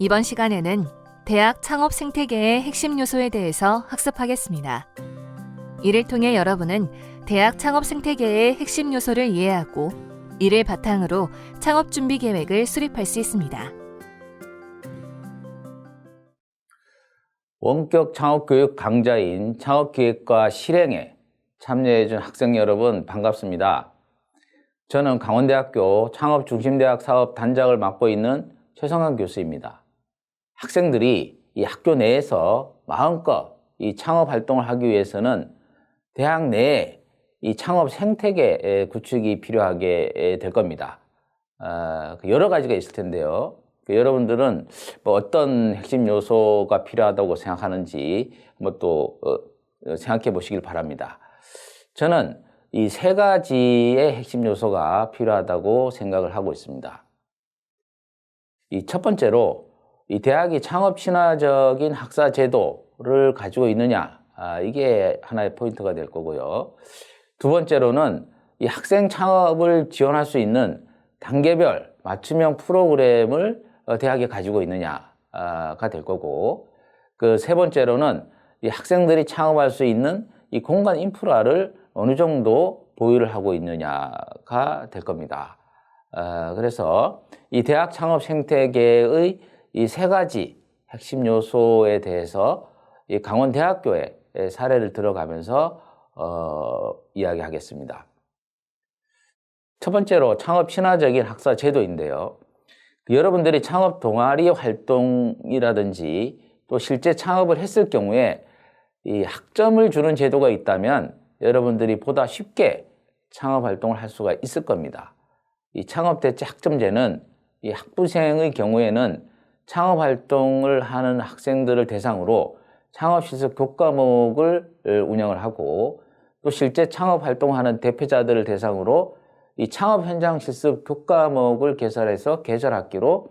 이번 시간에는 대학 창업 생태계의 핵심 요소에 대해서 학습하겠습니다. 이를 통해 여러분은 대학 창업 생태계의 핵심 요소를 이해하고 이를 바탕으로 창업 준비 계획을 수립할 수 있습니다. 원격 창업교육 강좌인 창업기획과 실행에 참여해준 학생 여러분 반갑습니다. 저는 강원대학교 창업중심대학 사업 단장을 맡고 있는 최성환 교수입니다. 학생들이 이 학교 내에서 마음껏 이 창업 활동을 하기 위해서는 대학 내에 이 창업 생태계 구축이 필요하게 될 겁니다. 여러 가지가 있을 텐데요. 여러분들은 뭐 어떤 핵심 요소가 필요하다고 생각하는지 한번 또 생각해 보시길 바랍니다. 저는 이 세 가지의 핵심 요소가 필요하다고 생각을 하고 있습니다. 이 첫 번째로 이 대학이 창업 친화적인 학사 제도를 가지고 있느냐, 이게 하나의 포인트가 될 거고요. 두 번째로는 이 학생 창업을 지원할 수 있는 단계별 맞춤형 프로그램을 대학이 가지고 있느냐가 될 거고, 그 세 번째로는 이 학생들이 창업할 수 있는 이 공간 인프라를 어느 정도 보유를 하고 있느냐가 될 겁니다. 그래서 이 대학 창업 생태계의 이 세 가지 핵심 요소에 대해서 이 강원대학교의 사례를 들어가면서 이야기하겠습니다. 첫 번째로 창업 친화적인 학사 제도인데요. 여러분들이 창업 동아리 활동이라든지 또 실제 창업을 했을 경우에 이 학점을 주는 제도가 있다면 여러분들이 보다 쉽게 창업 활동을 할 수가 있을 겁니다. 이 창업대체 학점제는 이 학부생의 경우에는 창업 활동을 하는 학생들을 대상으로 창업실습 교과목을 운영을 하고, 또 실제 창업 활동하는 대표자들을 대상으로 이 창업 현장 실습 교과목을 개설해서 계절학기로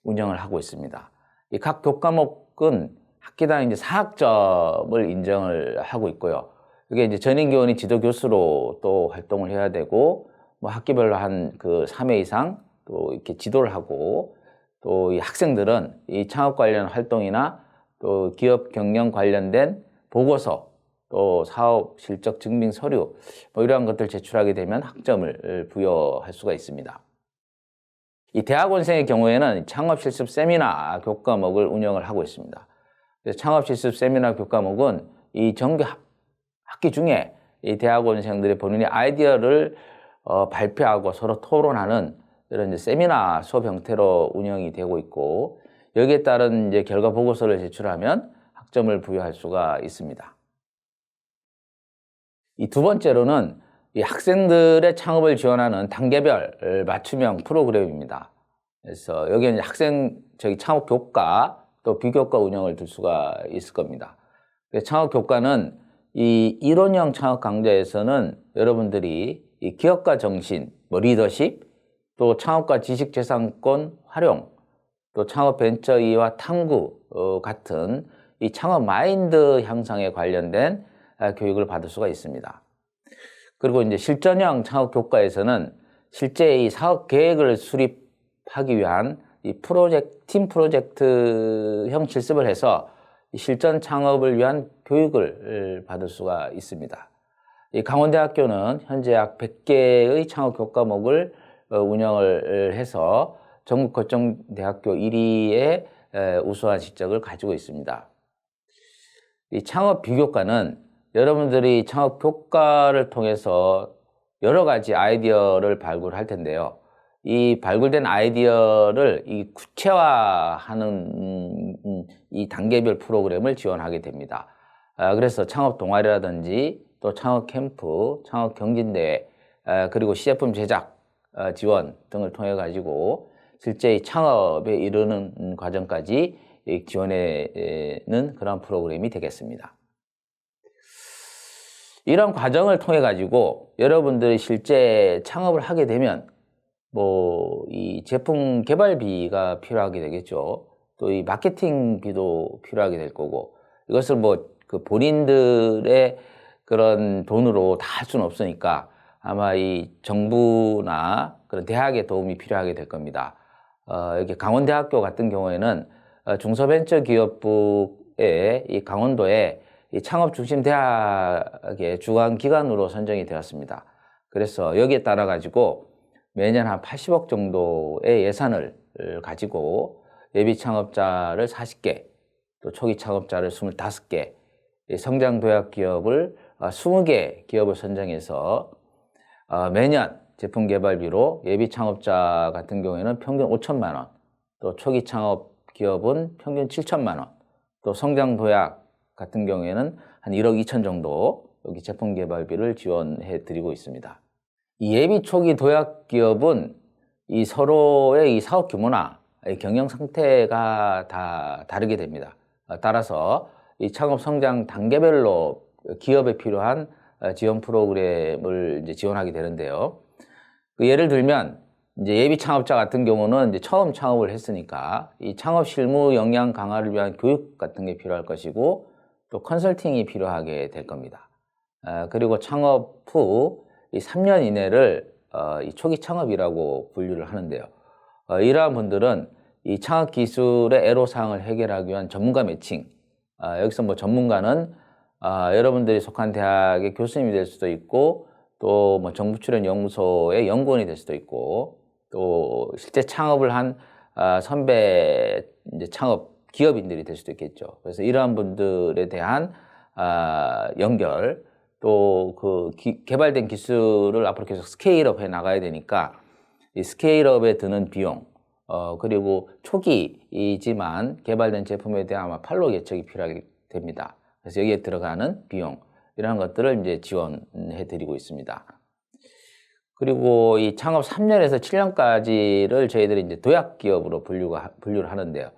운영을 하고 있습니다. 이 각 교과목은 학기당 이제 4학점을 인정을 하고 있고요. 이게 이제 전임교원이 지도교수로 또 활동을 해야 되고, 뭐 학기별로 한 그 3회 이상 또 이렇게 지도를 하고, 또 이 학생들은 이 창업 관련 활동이나 또 기업 경영 관련된 보고서, 또 사업 실적 증빙 서류, 뭐 이러한 것들 제출하게 되면 학점을 부여할 수가 있습니다. 이 대학원생의 경우에는 창업 실습 세미나 교과목을 운영을 하고 있습니다. 그래서 창업 실습 세미나 교과목은 이 정규 학기 중에 이 대학원생들이 본인의 아이디어를 발표하고 서로 토론하는 이런 이제 세미나 수업 형태로 운영이 되고 있고, 여기에 따른 이제 결과 보고서를 제출하면 학점을 부여할 수가 있습니다. 이 두 번째로는 이 학생들의 창업을 지원하는 단계별 맞춤형 프로그램입니다. 그래서 여기에 이제 창업 교과 또 비교과 운영을 둘 수가 있을 겁니다. 그래서 창업 교과는 이 이론형 창업 강좌에서는 여러분들이 이 기업가 정신, 뭐 리더십, 또 창업가 지식재산권 활용, 또 창업 벤처 이해와 탐구 같은 이 창업 마인드 향상에 관련된 교육을 받을 수가 있습니다. 그리고 이제 실전형 창업 교과에서는 실제 이 사업 계획을 수립하기 위한 이 팀 프로젝트형 실습을 해서 이 실전 창업을 위한 교육을 받을 수가 있습니다. 이 강원대학교는 현재 약 100개의 창업 교과목을 운영을 해서 전국 거점 대학교 1위의 우수한 실적을 가지고 있습니다. 이 창업 비교과는 여러분들이 창업 교과를 통해서 여러 가지 아이디어를 발굴할 텐데요. 이 발굴된 아이디어를 이 구체화하는 이 단계별 프로그램을 지원하게 됩니다. 그래서 창업 동아리라든지 또 창업 캠프, 창업 경진대회, 그리고 시제품 제작 지원 등을 통해 가지고 실제 창업에 이르는 과정까지 지원하는 그런 프로그램이 되겠습니다. 이런 과정을 통해 가지고 여러분들이 실제 창업을 하게 되면 뭐 이 제품 개발비가 필요하게 되겠죠. 또 이 마케팅비도 필요하게 될 거고, 이것을 뭐 그 본인들의 그런 돈으로 다 할 수는 없으니까 아마 이 정부나 그런 대학의 도움이 필요하게 될 겁니다. 여기 강원대학교 같은 경우에는 중소벤처기업부의 이 강원도에 이 창업중심대학의 주관기관으로 선정이 되었습니다. 그래서 여기에 따라 가지고 매년 한 80억 정도의 예산을 가지고 예비 창업자를 40개, 또 초기 창업자를 25개, 성장 도약 기업을 20개 기업을 선정해서 매년 제품 개발비로 예비 창업자 같은 경우에는 평균 5천만 원, 또 초기 창업 기업은 평균 7천만 원, 또 성장 도약 같은 경우에는 한 1억 2천 정도 여기 제품 개발비를 지원해 드리고 있습니다. 이 예비 초기 도약 기업은 이 서로의 이 사업 규모나 이 경영 상태가 다 다르게 됩니다. 따라서 이 창업 성장 단계별로 기업에 필요한 지원 프로그램을 이제 지원하게 되는데요. 예를 들면 이제 예비 창업자 같은 경우는 이제 처음 창업을 했으니까 이 창업 실무 역량 강화를 위한 교육 같은 게 필요할 것이고 또 컨설팅이 필요하게 될 겁니다. 그리고 창업 후 이 3년 이내를 이 초기 창업이라고 분류를 하는데요. 이러한 분들은 이 창업 기술의 애로사항을 해결하기 위한 전문가 매칭. 여기서 뭐 전문가는 여러분들이 속한 대학의 교수님이 될 수도 있고 또 뭐 정부 출연 연구소의 연구원이 될 수도 있고 또 실제 창업을 한 선배 이제 창업 기업인들이 될 수도 있겠죠. 그래서 이러한 분들에 대한 연결 또 그 개발된 기술을 앞으로 계속 스케일업 해 나가야 되니까 이 스케일업에 드는 비용 그리고 초기이지만 개발된 제품에 대한 아마 팔로우 예측이 필요하게 됩니다. 그래서 여기에 들어가는 비용 이런 것들을 이제 지원해 드리고 있습니다. 그리고 이 창업 3년에서 7년까지를 저희들이 이제 도약 기업으로 분류를 하는데요.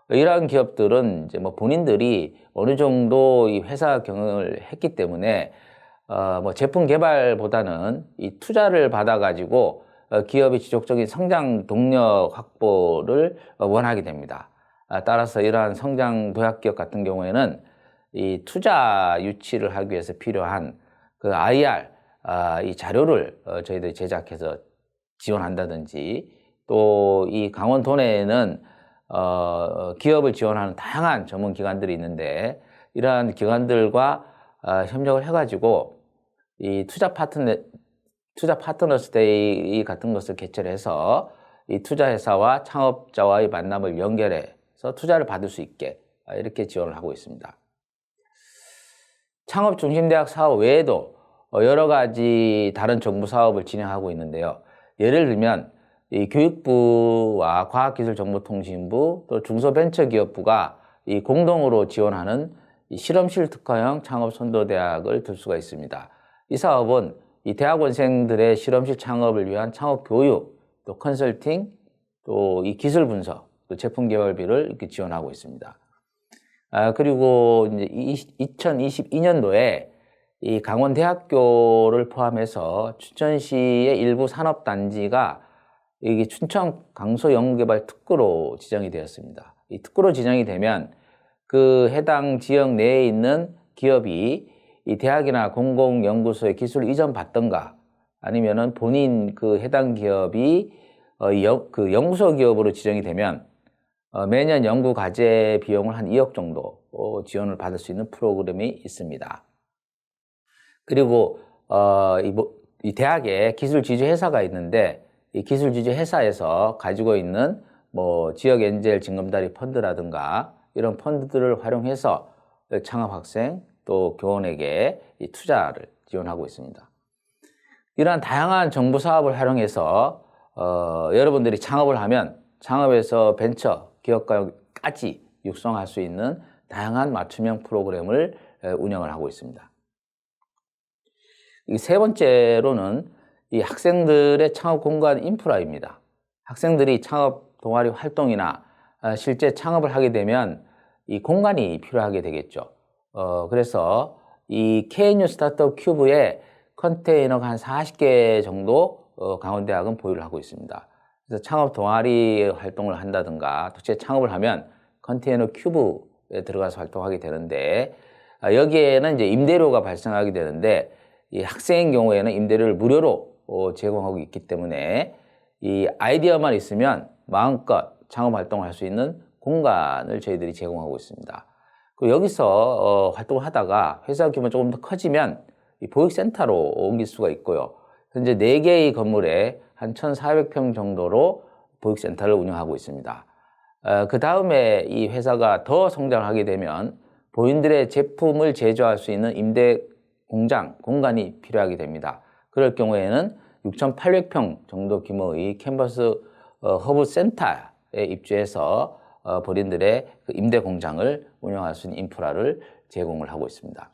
이러한 기업들은 이제 뭐 본인들이 어느 정도 이 회사 경영을 했기 때문에 뭐 제품 개발보다는 이 투자를 받아가지고 기업의 지속적인 성장 동력 확보를 원하게 됩니다. 따라서 이러한 성장 도약 기업 같은 경우에는 이 투자 유치를 하기 위해서 필요한 그 IR 이 자료를 저희들이 제작해서 지원한다든지 또 이 강원 도내에는 기업을 지원하는 다양한 전문 기관들이 있는데 이러한 기관들과 협력을 해가지고 이 투자 파트너스 데이 같은 것을 개최를 해서 이 투자 회사와 창업자와의 만남을 연결해서 투자를 받을 수 있게 이렇게 지원을 하고 있습니다. 창업중심대학 사업 외에도 여러 가지 다른 정부 사업을 진행하고 있는데요. 예를 들면 이 교육부와 과학기술정보통신부 또 중소벤처기업부가 이 공동으로 지원하는 이 실험실 특화형 창업선도대학을 들 수가 있습니다. 이 사업은 이 대학원생들의 실험실 창업을 위한 창업 교육, 또 컨설팅, 또 이 기술 분석, 또 제품 개발비를 이렇게 지원하고 있습니다. 그리고 이제 2022년도에 이 강원대학교를 포함해서 춘천시의 일부 산업단지가 이게 춘천 강소연구개발 특구로 지정이 되었습니다. 이 특구로 지정이 되면 그 해당 지역 내에 있는 기업이 이 대학이나 공공연구소에 기술을 이전받던가 아니면은 본인 그 해당 기업이 그 연구소 기업으로 지정이 되면 매년 연구 과제 비용을 한 2억 정도 지원을 받을 수 있는 프로그램이 있습니다. 그리고 이 대학에 기술 지주 회사가 있는데 이 기술 지주 회사에서 가지고 있는 뭐 지역 엔젤 징검다리 펀드라든가 이런 펀드들을 활용해서 창업 학생 또 교원에게 이 투자를 지원하고 있습니다. 이러한 다양한 정부 사업을 활용해서 여러분들이 창업을 하면 창업에서 벤처 기업가까지 육성할 수 있는 다양한 맞춤형 프로그램을 운영을 하고 있습니다. 이 세 번째로는 이 학생들의 창업 공간 인프라입니다. 학생들이 창업 동아리 활동이나 실제 창업을 하게 되면 이 공간이 필요하게 되겠죠. 그래서 이 KNU 스타트업 큐브에 컨테이너가 한 40개 정도 강원대학은 보유를 하고 있습니다. 그래서 창업 동아리 활동을 한다든가 또 제 창업을 하면 컨테이너 큐브에 들어가서 활동하게 되는데 여기에는 이제 임대료가 발생하게 되는데 이 학생의 경우에는 임대료를 무료로 제공하고 있기 때문에 이 아이디어만 있으면 마음껏 창업 활동을 할 수 있는 공간을 저희들이 제공하고 있습니다. 그리고 여기서 활동을 하다가 회사 규모가 조금 더 커지면 이 보육센터로 옮길 수가 있고요. 현재 4개의 건물에 한 1,400평 정도로 보육센터를 운영하고 있습니다. 그 다음에 이 회사가 더 성장하게 되면 본인들의 제품을 제조할 수 있는 임대 공장, 공간이 필요하게 됩니다. 그럴 경우에는 6,800평 정도 규모의 캔버스 허브 센터에 입주해서 본인들의 그 임대 공장을 운영할 수 있는 인프라를 제공을 하고 있습니다.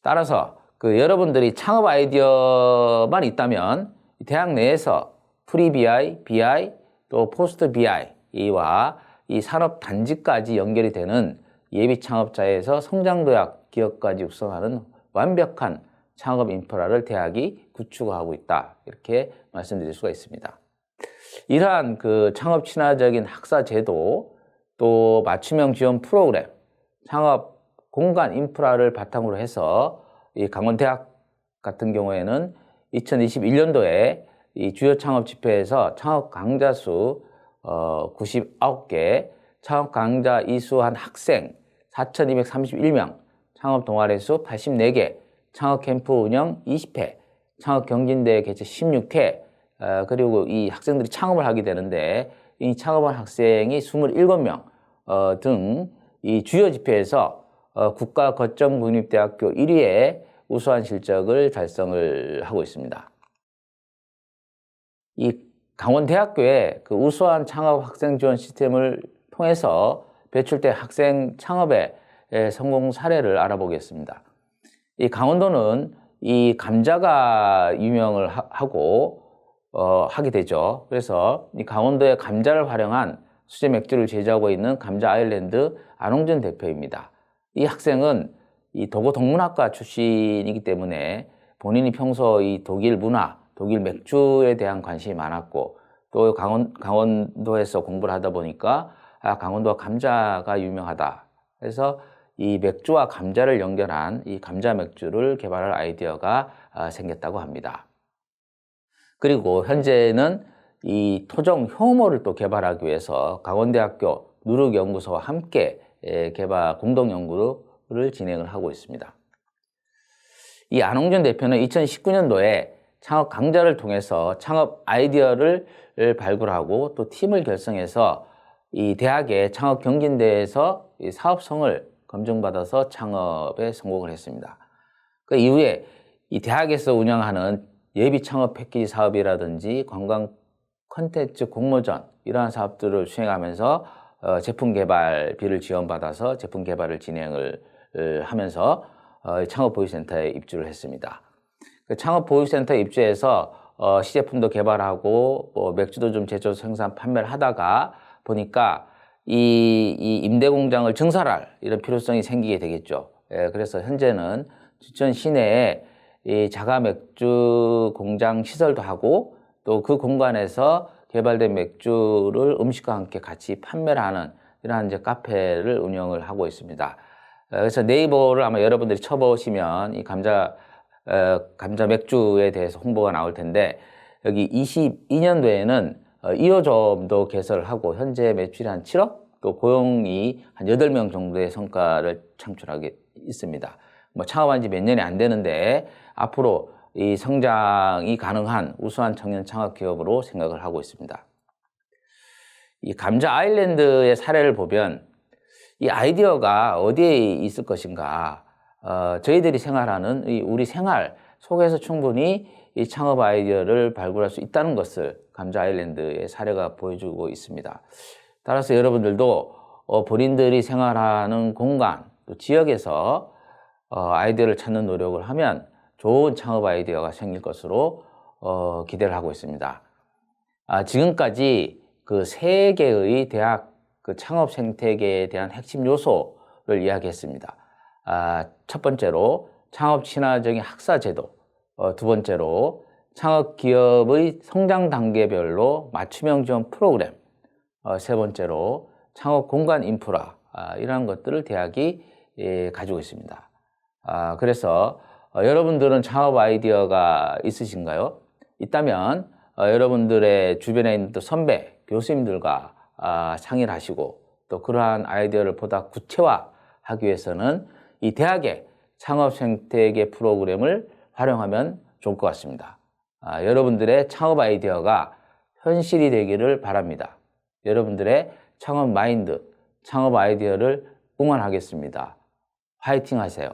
따라서 여러분들이 창업 아이디어만 있다면 대학 내에서 프리 BI, BI, 또 포스트 BI와 이 산업 단지까지 연결이 되는 예비 창업자에서 성장도약 기업까지 육성하는 완벽한 창업 인프라를 대학이 구축하고 있다. 이렇게 말씀드릴 수가 있습니다. 이러한 창업 친화적인 학사 제도, 또 맞춤형 지원 프로그램, 창업 공간 인프라를 바탕으로 해서 이 강원대학 같은 경우에는 2021년도에 이 주요 창업 집회에서 창업 강좌 수 99개, 창업 강좌 이수한 학생 4,231명, 창업 동아리 수 84개, 창업 캠프 운영 20회, 창업 경진대회 개최 16회, 그리고 이 학생들이 창업을 하게 되는데 이 창업한 학생이 27명 등 이 주요 집회에서 국가 거점 국립대학교 1위의 우수한 실적을 달성을 하고 있습니다. 이 강원대학교의 그 우수한 창업 학생 지원 시스템을 통해서 배출된 학생 창업의 성공 사례를 알아보겠습니다. 이 강원도는 이 감자가 유명을 하고 하게 되죠. 그래서 이 강원도의 감자를 활용한 수제 맥주를 제조하고 있는 감자 아일랜드 안홍준 대표입니다. 이 학생은 이 도고 동문학과 출신이기 때문에 본인이 평소 이 독일 문화, 독일 맥주에 대한 관심이 많았고 또 강원도에서 공부를 하다 보니까 강원도가 감자가 유명하다. 그래서 이 맥주와 감자를 연결한 이 감자 맥주를 개발할 아이디어가 생겼다고 합니다. 그리고 현재는 이 토종 효모를 또 개발하기 위해서 강원대학교 누룩연구소와 함께 공동 연구를 진행을 하고 있습니다. 이 안홍준 대표는 2019년도에 창업 강좌를 통해서 창업 아이디어를 발굴하고 또 팀을 결성해서 이 대학의 창업 경진대회에서 이 사업성을 검증받아서 창업에 성공을 했습니다. 그 이후에 이 대학에서 운영하는 예비 창업 패키지 사업이라든지 관광 콘텐츠 공모전 이러한 사업들을 수행하면서 제품 개발비를 지원받아서 제품 개발을 진행을 하면서 창업 보육센터에 입주를 했습니다. 그 창업 보육센터에 입주해서 시제품도 개발하고 맥주도 좀 제조 생산 판매를 하다가 보니까 이 임대 공장을 증설할 이런 필요성이 생기게 되겠죠. 그래서 현재는 주천 시내에 이 자가 맥주 공장 시설도 하고 또 그 공간에서 개발된 맥주를 음식과 함께 같이 판매를 하는 이러한 이제 카페를 운영을 하고 있습니다. 그래서 네이버를 아마 여러분들이 쳐보시면 이 감자 맥주에 대해서 홍보가 나올 텐데 여기 22년도에는 2호점도 개설을 하고 현재 매출이 한 7억 또 고용이 한 8명 정도의 성과를 창출하게 있습니다. 창업한 지 몇 년이 안 되는데 앞으로 이 성장이 가능한 우수한 청년 창업 기업으로 생각을 하고 있습니다. 이 감자 아일랜드의 사례를 보면 이 아이디어가 어디에 있을 것인가, 저희들이 생활하는 우리 생활 속에서 충분히 이 창업 아이디어를 발굴할 수 있다는 것을 감자 아일랜드의 사례가 보여주고 있습니다. 따라서 여러분들도 본인들이 생활하는 공간, 또 지역에서 아이디어를 찾는 노력을 하면 좋은 창업 아이디어가 생길 것으로 기대를 하고 있습니다. 지금까지 그 3개의 대학 창업 생태계에 대한 핵심 요소를 이야기했습니다. 첫 번째로 창업 친화적인 학사 제도, 두 번째로 창업 기업의 성장 단계별로 맞춤형 지원 프로그램, 세 번째로 창업 공간 인프라, 이러한 것들을 대학이 가지고 있습니다. 그래서 여러분들은 창업 아이디어가 있으신가요? 있다면 여러분들의 주변에 있는 또 선배, 교수님들과 상의를 하시고 또 그러한 아이디어를 보다 구체화하기 위해서는 이 대학의 창업 생태계 프로그램을 활용하면 좋을 것 같습니다. 여러분들의 창업 아이디어가 현실이 되기를 바랍니다. 여러분들의 창업 마인드, 창업 아이디어를 응원하겠습니다. 화이팅 하세요.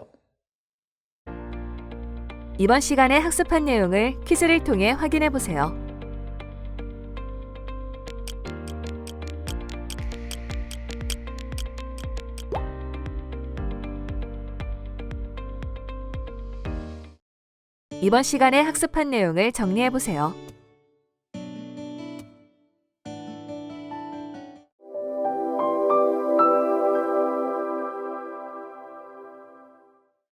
이번 시간에 학습한 내용을 퀴즈를 통해 확인해 보세요. 이번 시간에 학습한 내용을 정리해 보세요.